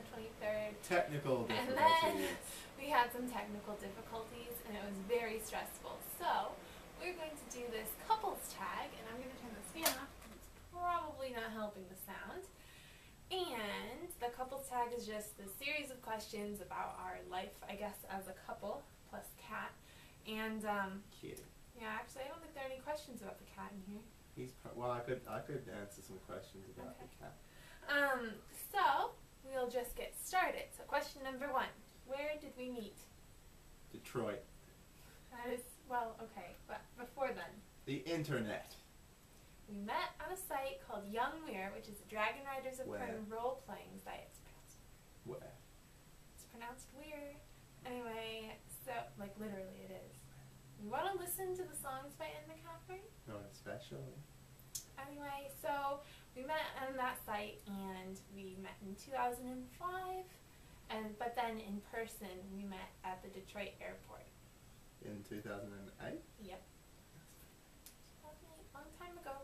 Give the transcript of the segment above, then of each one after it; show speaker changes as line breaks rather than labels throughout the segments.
23rd.
Technical
And
difficulties.
then we had some technical difficulties and it was very stressful. So we're going to do this couples tag, and I'm going to turn this fan off because it's probably not helping the sound. And the couples tag is just a series of questions about our life, I guess, as a couple, plus cat. And
Cute.
yeah, actually, I don't think there are any questions about the cat in here.
Well, I could answer some questions about
Okay.
the cat.
So we'll just get started. So question number 1: where did we meet?
Detroit.
That is, well, okay, but before then.
The internet.
We met on a site called Young Weir, which is a Dragon Riders of
Where?
Pern role-playing site.
Where?
It's pronounced weird. Anyway, so, like, literally it is. You want to listen to the songs by Ed McCaffrey?
Not especially.
Anyway, so we met on that site, and we met in 2005, but then in person we met at the Detroit airport.
In 2008?
Yep. Long time ago.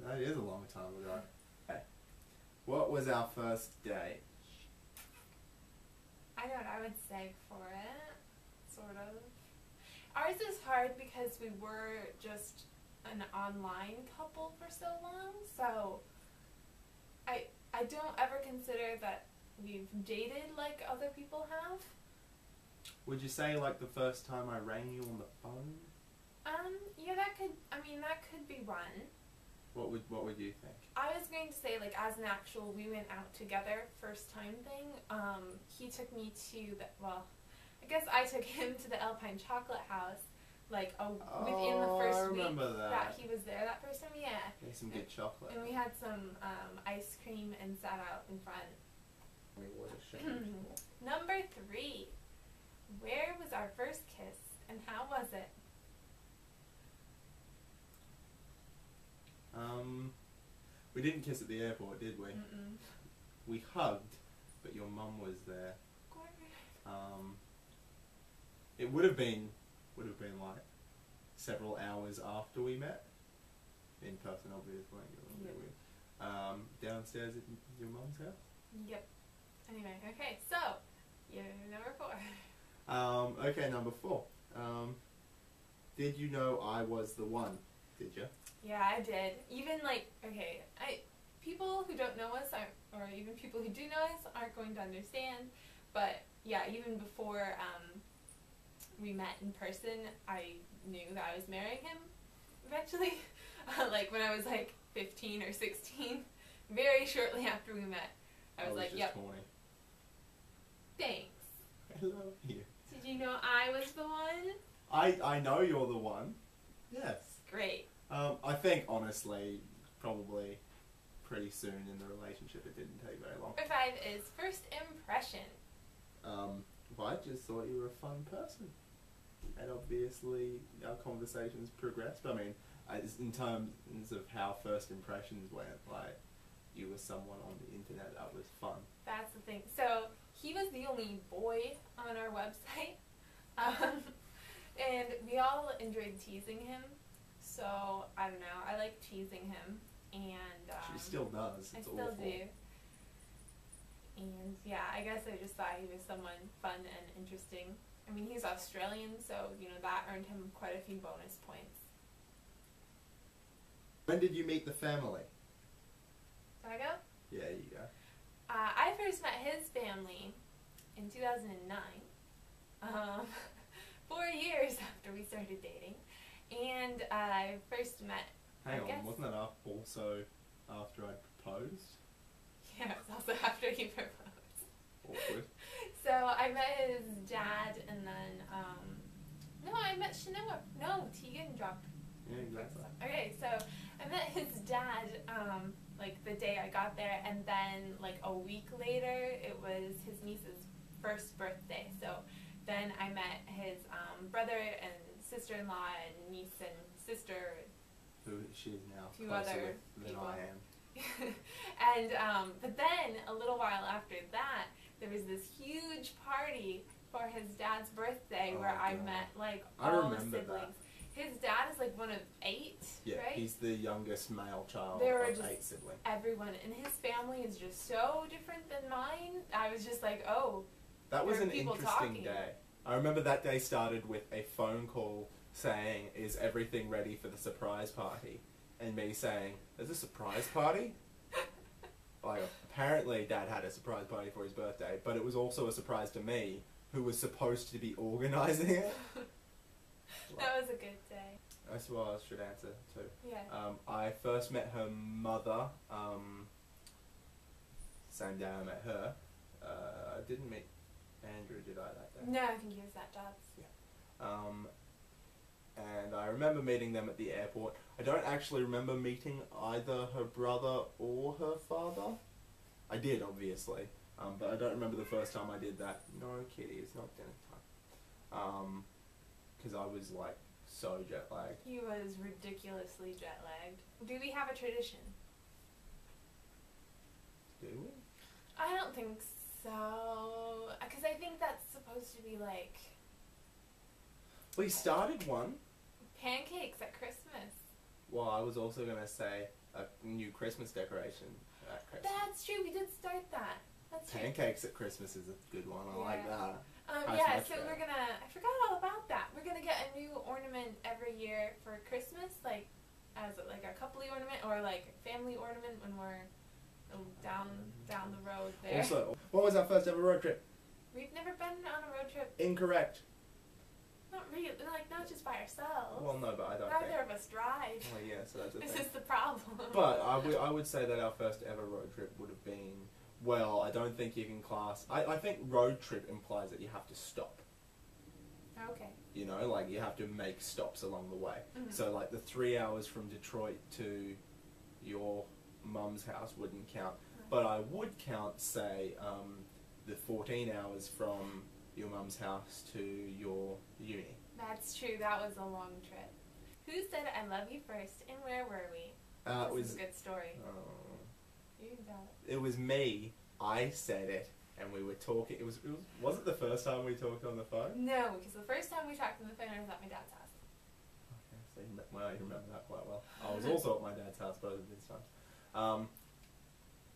That is a long time ago. Okay. What was our first date?
I know what I would say for it, sort of. Ours is hard because we were just an online couple for so long, so I don't ever consider that we've dated like other people have.
Would you say like the first time I rang you on the phone?
Yeah, that could be one.
What would you think?
I was going to say, like, as an actual we went out together first time thing, he took me to I guess I took him to the Alpine Chocolate House, like, within the first week that he was there that first time, yeah.
There's some good chocolate.
And we had some ice cream and sat out in front.
We would have shared.
Number 3. Where was our first kiss, and how was it?
We didn't kiss at the airport, did we?
Mm-mm.
We hugged, but your mum was there. It would have been like several hours after we met. In person, obviously.
Yep.
Downstairs at your mum's house.
Yep. Anyway, okay, so you're number 4.
Okay, number 4. Did you know I was the one? Did you?
Yeah, I did. Even people who don't know us or even people who do know us aren't going to understand. But yeah, even before we met in person, I knew that I was marrying him eventually. Like when I was like 15 or 16, very shortly after we met, I was like, yep.
20.
Thanks.
I love you.
Did you know I was the one?
I know you're the one. Yes.
Great.
I think honestly, probably pretty soon in the relationship. It didn't take very long.
Number 5 is first impression.
I just thought you were a fun person, and obviously our conversations progressed. I mean, in terms of how first impressions went, like you were someone on the internet that was fun.
That's the thing. So he was the only boy on our website, and we all enjoyed teasing him. So I don't know. I like teasing him, and
She still does.
I
It's
still
awful.
do. And yeah, I guess I just thought he was someone fun and interesting. I mean, he's Australian, so you know that earned him quite a few bonus points.
When did you meet the family?
Do I go?
Yeah, you go.
I first met his family in 2009, 4 years after we started dating, and I first met.
Hang on, wasn't that also after I proposed?
Yeah, it was also after he proposed.
Awkward.
So I met his dad, and then no, I met Shanoa. No, Tegan dropped.
Yeah, exactly.
Okay, so I met his dad like the day I got there, and then like a week later it was his niece's first birthday. So then I met his brother and sister-in-law and niece and sister.
Who she is now.
Few
Closer
other
than
people.
I am.
And but then a little while after that, there was this huge party for his dad's birthday where I met like all the siblings. his dad is like one of 8,
Yeah,
right?
he's the youngest male child
There were
of
just
8 siblings.
everyone, and his family is just so different than mine. I was just like, oh.
That was
there are
an
people
interesting
talking.
day. I remember that day started with a phone call saying, "Is everything ready for the surprise party?" And me saying, "There's a surprise party?" Like, apparently Dad had a surprise party for his birthday, but it was also a surprise to me, who was supposed to be organising it.
That was a good day.
I suppose I should answer too.
Yeah.
I first met her mother, same day I met her. I didn't meet Andrew, did I, that day?
No, I think he was at Dobbs.
And I remember meeting them at the airport. I don't actually remember meeting either her brother or her father. I did, obviously, but I don't remember the first time I did that. No, kitty, it's not dinner time. Because I was, like, so jet-lagged.
He was ridiculously jet-lagged. Do we have a tradition?
Do we?
I don't think so. Because I think that's supposed to be like
We started one.
pancakes at Christmas.
Well, I was also going to say a new Christmas decoration at Christmas.
That's true. We did start that. That's true.
Pancakes at Christmas is a good one. I like
Yeah.
that. That's
Yeah,
much
so
better.
we're gonna. I forgot all about that. We're gonna get a new ornament every year for Christmas, like as like a coupley ornament or like family ornament when we're down the road there.
Also, what was our first ever road trip?
We've never been on a road trip.
Incorrect.
Not really. Like not just by ourselves.
Well, no, but I don't
Neither
think.
of us drive.
Oh, yeah, so that's the
This
thing.
is the problem.
But I would say that our first ever road trip would have been, well, I don't think you can class, I think road trip implies that you have to stop.
Okay.
You know, like you have to make stops along the way.
Mhm.
So like the 3 hours from Detroit to your mum's house wouldn't count. But I would count, say, the 14 hours from your mum's house to your uni.
That's true. That was a long trip. Who said I love you first, and where were we?
It
This
was
is a good story. You can tell it.
it was me. I said it, and we were talking. Was it the first time we talked on the phone?
No, because the first time we talked on the phone, I was at my dad's house.
Okay, so you remember that quite well. I was also at my dad's house both of these times.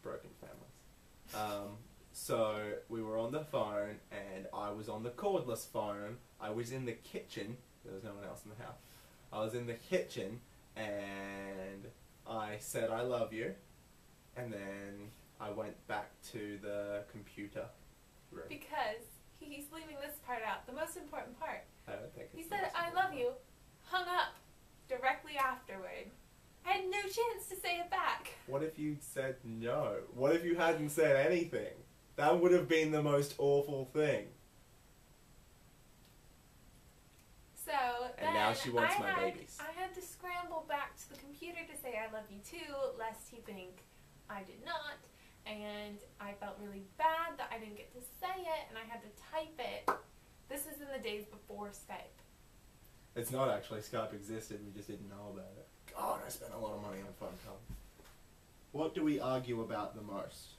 Broken families. So we were on the phone, and I was on the cordless phone. I was in the kitchen. There was no one else in the house. I was in the kitchen, and I said I love you, and then I went back to the computer room.
Because he's leaving this part out, the most important part.
I don't think
He
it's the
said
most
I
important
love you, hung up directly afterward. I had no chance to say it back.
What if you said no? What if you hadn't said anything? That would have been the most awful thing.
So
And
then
now she wants my
had,
babies.
I had to scramble back to the computer to say I love you too, lest he think I did not. And I felt really bad that I didn't get to say it, and I had to type it. This is in the days before Skype.
It's not actually. Skype existed, we just didn't know about it. God, I spent a lot of money on phone calls. What do we argue about the most?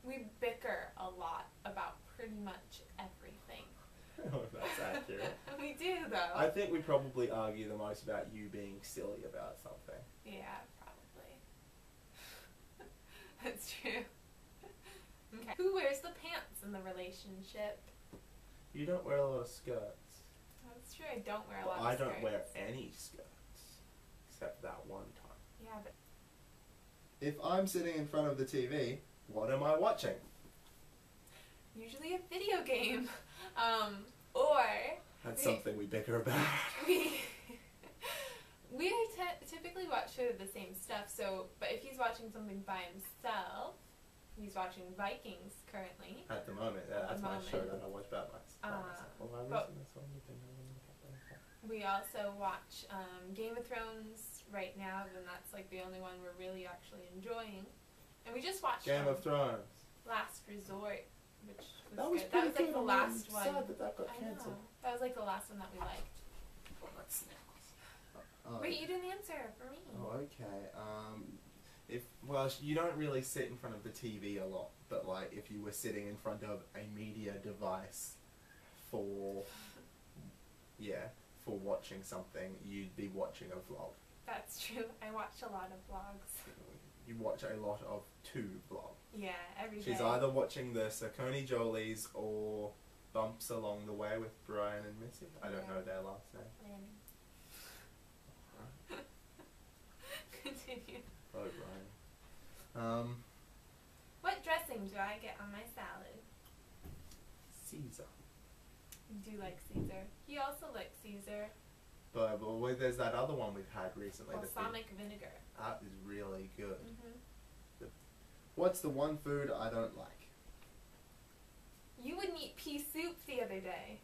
We bicker a lot about pretty much everything.
Oh, that's accurate.
We do, though.
I think we probably argue the most about you being silly about something.
Yeah, probably. That's true. Okay. Who wears the pants in the relationship?
You don't wear a lot of skirts.
That's true. I don't wear a lot
Well, I
of
don't
skirts.
wear any skirts. Except that one time.
Yeah, but
If I'm sitting in front of the TV, what am I watching?
usually a video game. Or
That's
we-
something we bicker about.
we typically watch sort of the same stuff. So, but if he's watching something by himself, he's watching Vikings currently.
At the moment,
At
that's
the
my show
moment.
that I watch by myself. Well, I
but-
listen to this one, you can have a look at that.
We also watch Game of Thrones right now, and that's like the only one we're really actually enjoying. And we just watched
Game of Thrones.
Last Resort, which was
That was
good.
pretty
That was like
good.
the
I'm
last one.
sad that that got
I
cancelled.
know. That was like the last one that we liked.
Oh, that's oh,
Wait, you didn't answer for me.
Oh, okay. You don't really sit in front of the TV a lot, but like if you were sitting in front of a media device for yeah, for watching something, you'd be watching a vlog.
That's true. I watch a lot of vlogs.
You watch a lot of two vlogs.
Yeah, every day.
She's either watching the Saucony Jolies or Bumps Along the Way with Brian and Missy. I don't know their last name.
Continue.
Oh, Brian.
What dressing do I get on my salad?
Caesar.
You do like Caesar. He also likes Caesar.
But there's that other one we've had recently.
Balsamic vinegar.
That is really good.
Mm-hmm.
What's the one food I don't like?
You wouldn't eat pea soup the other day.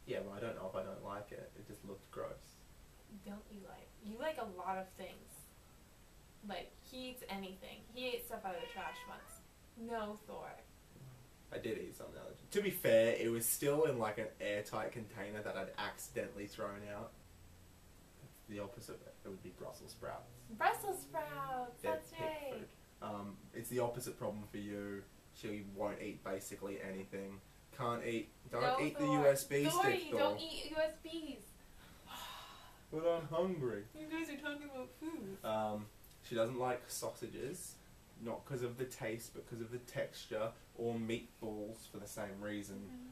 Yeah, but I don't know if I don't like it. It just looked gross.
Don't you like? You like a lot of things. Like, he eats anything. He ate stuff out of the trash once. No, Thor.
I did eat something else. To be fair, it was still in like an airtight container that I'd accidentally thrown out. The opposite of it. It would be Brussels sprouts.
Brussels sprouts! That's right.
Food. It's the opposite problem for you. She won't eat basically anything. Can't eat. Don't eat
Thor.
the USB
Thor,
stick,
you don't eat USBs.
But I'm hungry.
You guys are talking about food.
She doesn't like sausages, not because of the taste, but because of the texture, or meatballs for the same reason.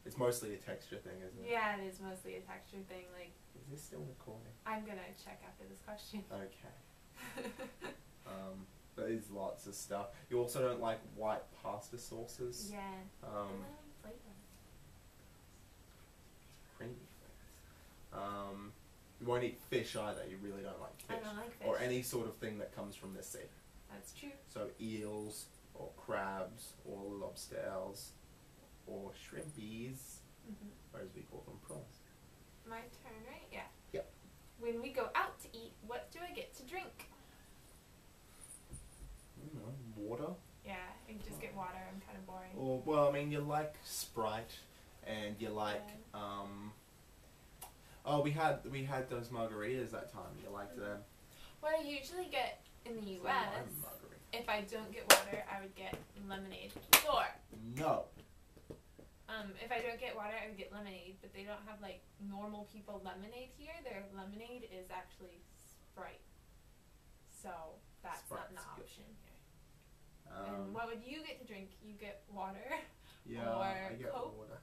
It's mostly a texture thing, isn't it?
Yeah, it is mostly a texture thing. Like,
is this still recording?
I'm gonna check after this question.
Okay. There's lots of stuff. You also don't like white pasta sauces.
Yeah. Flavor.
Creamy things. You won't eat fish either. You really don't like fish.
I don't like fish.
Or any sort of thing that comes from the sea.
That's true.
So eels, or crabs, or lobsters, or shrimpies, or as we call them, prawns.
My turn, right? Yeah.
Yep.
When we go out to eat, what do I get to drink?
Water.
Yeah, I just get water. I'm kind of boring.
Or, well, I mean, you like Sprite, and you like, oh, we had those margaritas that time. You liked them.
What I usually get in the
It's a
U.S.,
lime margarita.
if I don't get water, I would get lemonade. Or,
No.
if I don't get water, I would get lemonade. But they don't have, like, normal people lemonade here. Their lemonade is actually Sprite. So, that's
Sprite's
not an
good.
option here. And what would you get to drink? You get water?
Yeah,
or
I get
Coke?
water.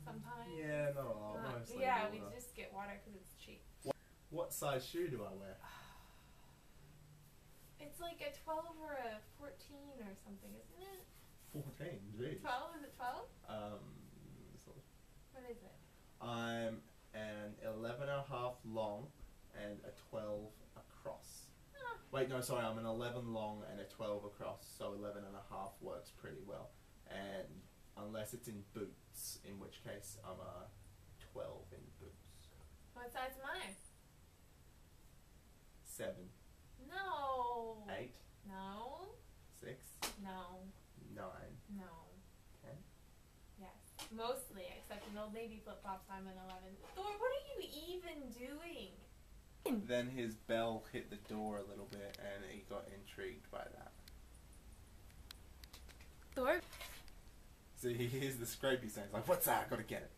Sometimes?
Yeah, not a lot. Mostly
yeah,
water.
we just get water because it's cheap.
What size shoe do I wear?
It's like a 12 or a 14 or something, isn't it?
14, geez.
12? Is it 12?
So
What is it?
I'm an 11.5 long and a 12 across. Wait, no, sorry, I'm an 11 long and a 12 across, so 11.5 works pretty well. And unless it's in boots, in which case I'm a 12 in boots.
What size am I?
7.
No.
8.
No.
6.
No.
9.
No.
10.
Yes. Mostly, except in Old Navy flip-flops, I'm an 11. Thor, what are you even doing?
Then his bell hit the door a little bit and he got intrigued by that.
Thor?
So he hears the scrapey sound. He's like, what's that? I gotta get it.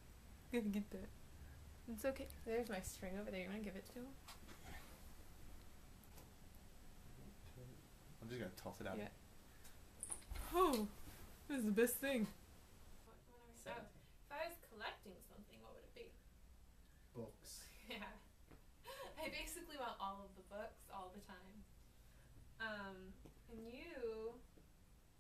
Gonna get that. It's okay. There's my string over there. You wanna give it to him?
I'm just gonna toss it out.
Yeah. Oh, this is the best thing. If I was collecting something, what would it be?
Books.
Yeah. I basically want all of the books all the time. And you,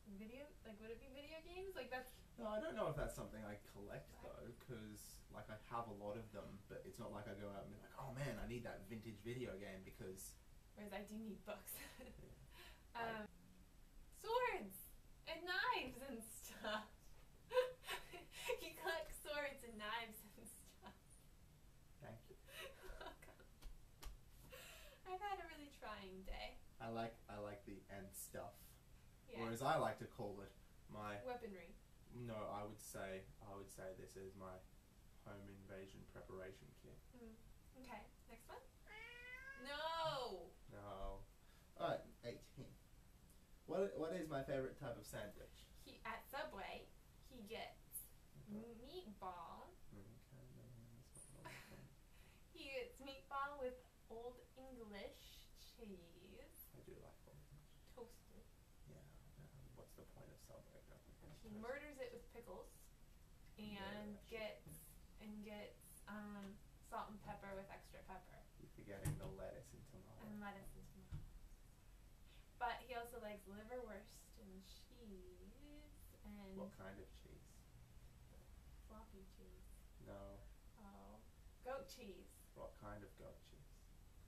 would it be video games? Like that's...
No, I don't know if that's something I collect though, because like I have a lot of them, but it's not like I go out and be like, oh man, I need that vintage video game because...
Whereas I do need books. Swords and knives and stuff. You collect swords and knives and stuff.
Thank you.
I've had a really trying day.
I like the and stuff.
Yeah.
Or as I like to call it, my...
Weaponry.
No, I would say this is my home invasion preparation kit.
Okay, next one. No!
No. Alright, 18. What is my favorite type of sandwich?
At Subway, he gets meatball. It's meatball with Old English cheese.
I do like orange.
Toasted.
Yeah. What's the point of Subway?
He murders it with pickles, and gets salt and pepper with extra pepper.
You're forgetting the lettuce and tomato.
And lettuce and tomato. But he also likes liverwurst and cheese and
What kind of cheese?
floppy cheese.
No.
Oh, goat cheese.
What kind of goat cheese?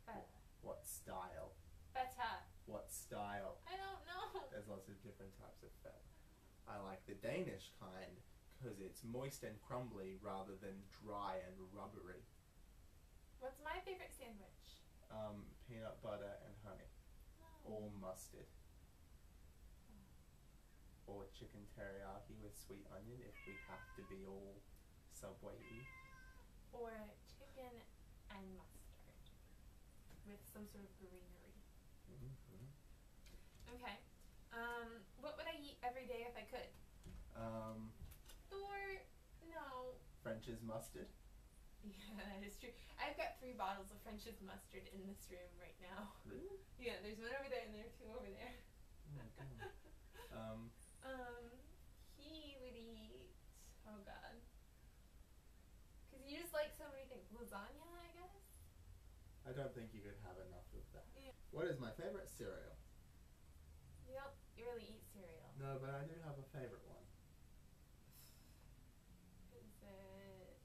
Feta.
What style?
Feta.
What style?
I don't know.
There's lots of different types of feta. I like the Danish kind because it's moist and crumbly rather than dry and rubbery.
What's my favorite sandwich?
Peanut butter and honey.
Oh.
Or mustard. Or chicken teriyaki with sweet onion if we have to be all Subway-y.
Or chicken and mustard with some sort of greenery.
Mm-hmm.
Okay. What would I eat every day if I could? Or no.
French's mustard.
Yeah, that is true. I've got 3 bottles of French's mustard in this room right now.
Really?
Yeah, there's one over there and there are 2 over there.
Oh god.
He would eat. Oh god. Because you just like so many things. Lasagna, I guess?
I don't think you could have enough of that.
Yeah.
What is my favorite cereal?
You don't really eat cereal.
No, but I do have a favorite one.
Is it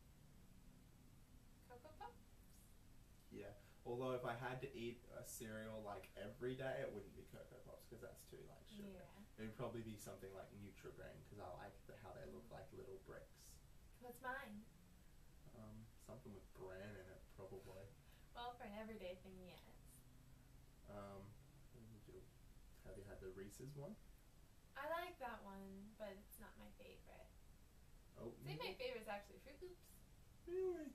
Cocoa Puffs?
Yeah. Although if I had to eat a cereal like every day, it wouldn't be Cocoa Pops because that's too like sugar.
Yeah.
It would probably be something like Nutri-Grain because I like how they look like little bricks.
What's mine?
Something with bran in it, probably.
Well, for an everyday thing, yes.
Have you had the Reese's one?
I like that one, but it's not my favorite.
Oh.
I think my favorite is actually Fruit Loops.
Really?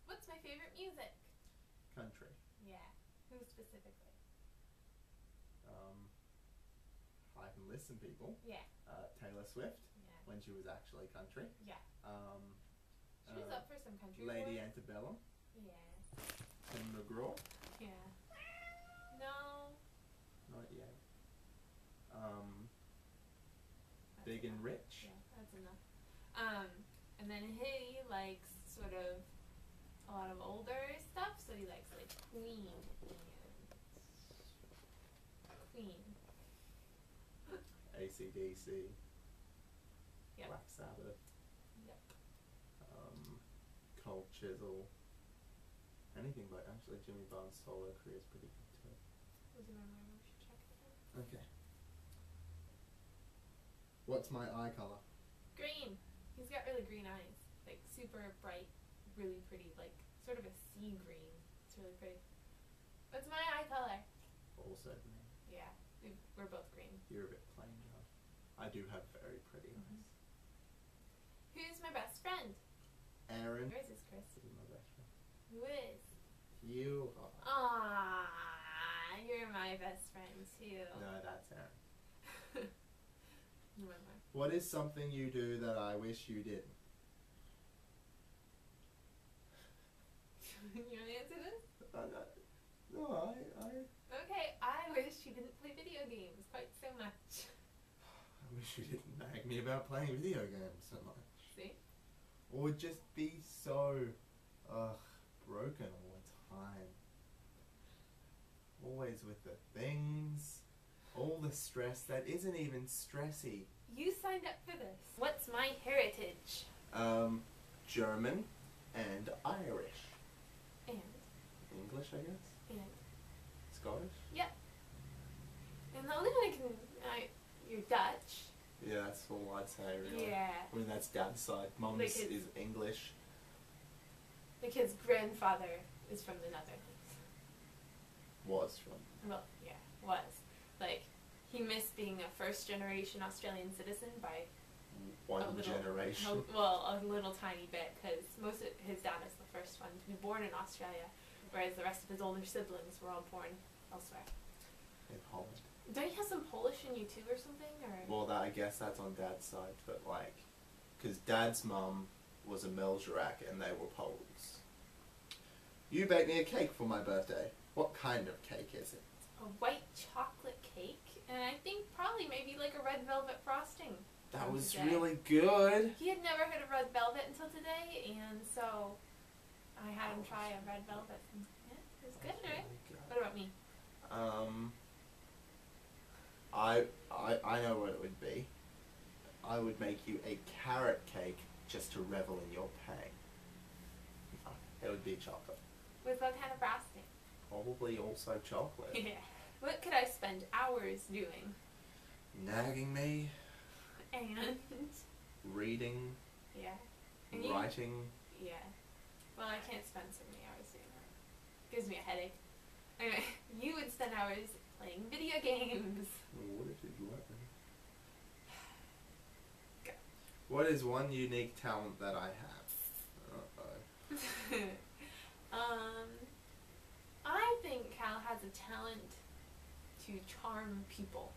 What's my favorite music?
Country.
Yeah. Who specifically?
I can listen, people.
Yeah.
Taylor Swift.
Yeah.
When she was actually country.
Yeah. She was up for some country
Lady
awards.
Antebellum.
Yeah.
Tim McGraw.
Yeah. No.
Not yet.
That's
Big
enough.
and Rich.
Yeah, that's enough. And then he likes sort of a lot of older stuff, so he likes like Queen and Queen.
AC/DC.
Yep.
Black Sabbath.
Yep.
Cold Chisel. Anything but actually Jimmy Barnes' solo career is pretty good too.
Was he my mom? We should check it out.
Okay. What's my eye color?
Green. He's got really green eyes, like super bright, really pretty, like sort of a sea green. It's really pretty. What's my eye color?
Also green.
Yeah, we're both green.
You're a bit plain though. I do have very pretty eyes.
Who's my best friend?
Aaron.
Yours is Chris.
This is my best friend.
Who is?
You are.
Aww, you're my best friend too.
No, that's Aaron.
You want more?
What is something you do that I wish you didn't?
You want to answer this?
No,
Okay, I wish you didn't play video games quite so much.
I wish you didn't nag me about playing video games so much.
See?
Or just be so, broken all the time. Always with the things, all the stress that isn't even stressy.
You signed up for this. What's my heritage?
German and Irish.
And?
English, I guess?
And?
Scottish?
Yep. And the only one you're Dutch.
Yeah, that's all I'd say, really.
Yeah.
I mean, that's Dad's side. Mum's
Like
is English.
The kid's grandfather is from the Netherlands.
Was from.
Well, yeah, was. Like, he missed being a first-generation Australian citizen by
One generation.
a little tiny bit, because his dad is the first one to be born in Australia, whereas the rest of his older siblings were all born elsewhere.
In Holland.
Don't you have some Polish in you too, or something? Or
Well, I guess that's on Dad's side, but like, because Dad's mum was a Melgerak and they were Poles. You baked me a cake for my birthday. What kind of cake is it?
A white chocolate cake, and I think probably maybe like a red velvet frosting.
That was
today.
really good.
He had never heard of red velvet until today, and so I had him try a red velvet. And yeah, it was good, right? What about me?
I know what it would be. I would make you a carrot cake just to revel in your pain. It would be chocolate.
With what kind of frosting?
Probably also chocolate.
Yeah. What could I spend hours doing?
Nagging me,
And
reading,
yeah. And
writing.
Yeah. Well, I can't spend so many hours doing that. Gives me a headache. Anyway, you would spend hours playing video games.
What if you like them?
Go.
What is one unique talent that I have? Uh-oh.
I think Cal has a talent to charm people.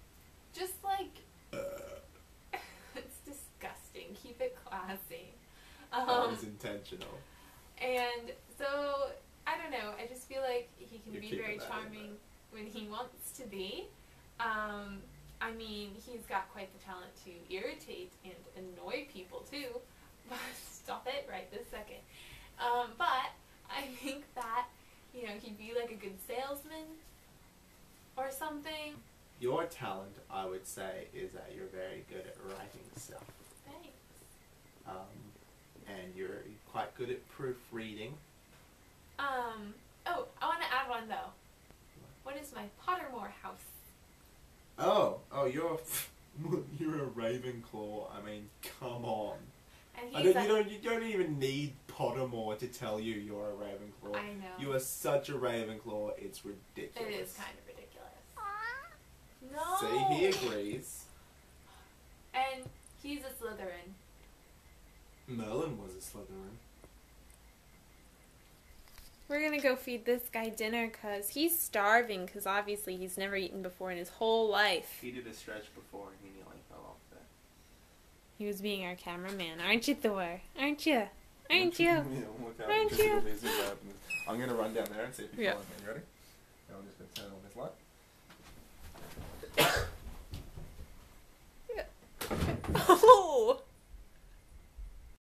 Just like it's disgusting. Keep it classy.
That was intentional.
And so I don't know. I just feel like he can
You're
be
keeping
very
that in
charming when he wants to be. I mean, he's got quite the talent to irritate and annoy people too. But stop it right this second. But I think that, you know, he'd be like a good salesman or something.
Your talent, I would say, is that you're very good at writing stuff.
Thanks.
And you're quite good at proofreading.
Oh, I want to add one though. What is my Pottermore house?
Oh, you're you're a Ravenclaw. I mean, come on.
And
You don't even need Pottermore to tell you you're a Ravenclaw.
I know.
You are such a Ravenclaw, it's ridiculous.
It is kind of ridiculous. No.
See, he agrees.
And he's a Slytherin.
Merlin was a Slytherin.
We're gonna go feed this guy dinner because he's starving because obviously he's never eaten before in his whole life.
He did a stretch before and he nearly fell off there.
He was being our cameraman, aren't you, Thor? Aren't you? Aren't you?
Yeah, look out.
Aren't
Just
you?
it'll be zoom out. I'm going to run down there and see if he
Yeah.
follows me. You ready? Now I'm just going to turn on this light.
Oh!